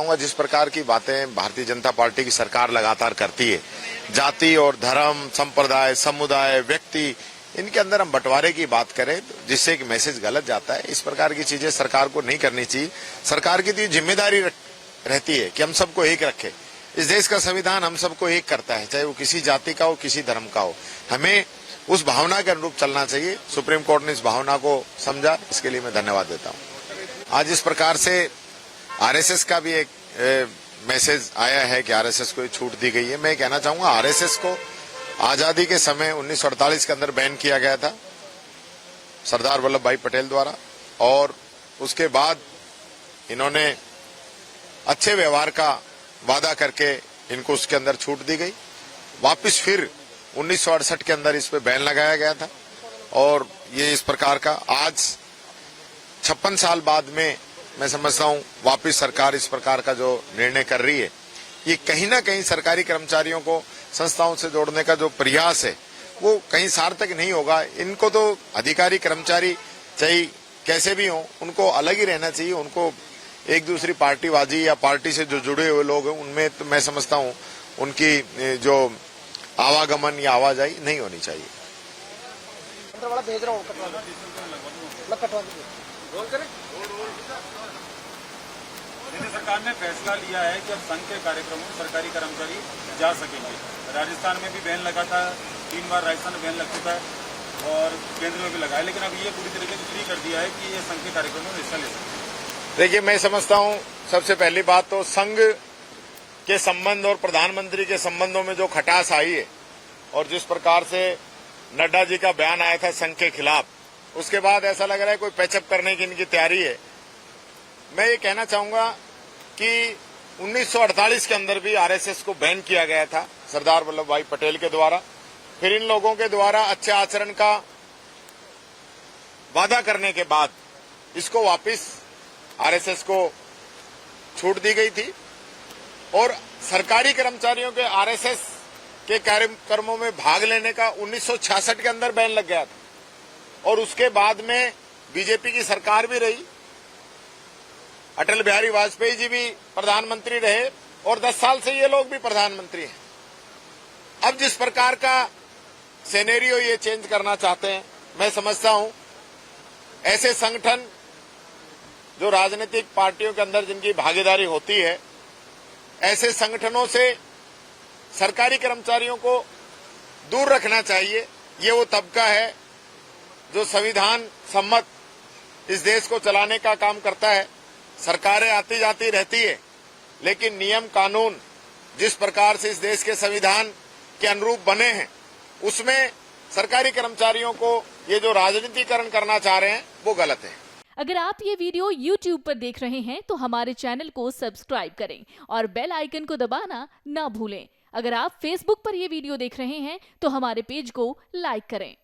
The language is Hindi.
चाहूंगा, जिस प्रकार की बातें भारतीय जनता पार्टी की सरकार लगातार करती है, जाति और धर्म, संप्रदाय, समुदाय, व्यक्ति, इनके अंदर हम बंटवारे की बात करें जिससे एक मैसेज गलत जाता है। इस प्रकार की चीजें सरकार को नहीं करनी चाहिए। सरकार की तो ये जिम्मेदारी रहती है कि हम सबको एक रखे। इस देश का संविधान हम सबको एक करता है, चाहे वो किसी जाति का हो, किसी धर्म का हो। हमें उस भावना के अनुरूप चलना चाहिए। सुप्रीम कोर्ट ने इस भावना को समझा, इसके लिए मैं धन्यवाद देता हूँ। आज इस प्रकार से आरएसएस का भी एक मैसेज आया है कि आरएसएस को छूट दी गई है। मैं कहना चाहूंगा, आरएसएस को आजादी के समय 1948 के अंदर बैन किया गया था सरदार वल्लभ भाई पटेल द्वारा, और उसके बाद इन्होंने अच्छे व्यवहार का वादा करके इनको उसके अंदर छूट दी गई। वापस फिर 1968 के अंदर इस पे बैन लगाया गया था, और ये इस प्रकार का आज 56 साल बाद में मैं समझता हूं वापस सरकार इस प्रकार का जो निर्णय कर रही है, ये कहीं ना कहीं सरकारी कर्मचारियों को संस्थाओं से जोड़ने का जो प्रयास है वो कहीं सार्थक नहीं होगा। इनको तो अधिकारी कर्मचारी चाहे कैसे भी हों, उनको अलग ही रहना चाहिए। उनको एक दूसरी पार्टीबाजी या पार्टी से जो जुड़े हुए लोग हैं उनमें तो मैं समझता हूं उनकी जो आवागमन या आवाजाही नहीं होनी चाहिए। केंद्र सरकार ने फैसला लिया है कि अब संघ के कार्यक्रमों में सरकारी कर्मचारी जा सकेंगे। राजस्थान में भी बैन लगा था, 3 बार राजस्थान में बैन लग चुका है और केंद्र में भी लगा है, लेकिन अब ये पूरी तरीके से फ्री कर दिया है कि ये संघ के कार्यक्रमों में हिस्सा ले सकते हैं। देखिए, मैं समझता हूं सबसे पहली बात तो संघ के संबंध और प्रधानमंत्री के संबंधों में जो खटास आई है और जिस प्रकार से नड्डा जी का बयान आया था संघ के खिलाफ, उसके बाद ऐसा लग रहा है कोई पैचअप करने की इनकी तैयारी है। मैं ये कहना चाहूंगा कि 1948 के अंदर भी आरएसएस को बैन किया गया था सरदार वल्लभ भाई पटेल के द्वारा। फिर इन लोगों के द्वारा अच्छे आचरण का वादा करने के बाद इसको वापस आरएसएस को छूट दी गई थी, और सरकारी कर्मचारियों के आरएसएस के कार्यक्रमों में भाग लेने का 1966 के अंदर बैन लग गया था, और उसके बाद में बीजेपी की सरकार भी रही, अटल बिहारी वाजपेयी जी भी प्रधानमंत्री रहे, और 10 साल से ये लोग भी प्रधानमंत्री हैं। अब जिस प्रकार का सिनेरियो ये चेंज करना चाहते हैं, मैं समझता हूं ऐसे संगठन जो राजनीतिक पार्टियों के अंदर जिनकी भागीदारी होती है, ऐसे संगठनों से सरकारी कर्मचारियों को दूर रखना चाहिए। ये वो तबका है जो संविधान सम्मत इस देश को चलाने का काम करता है। सरकारें आती जाती रहती है, लेकिन नियम कानून जिस प्रकार से इस देश के संविधान के अनुरूप बने हैं, उसमें सरकारी कर्मचारियों को ये जो राजनीतिकरण करना चाह रहे हैं वो गलत है। अगर आप ये वीडियो YouTube पर देख रहे हैं तो हमारे चैनल को सब्सक्राइब करें और बेल आइकन को दबाना ना भूलें। अगर आप Facebook पर ये वीडियो देख रहे हैं तो हमारे पेज को लाइक करें।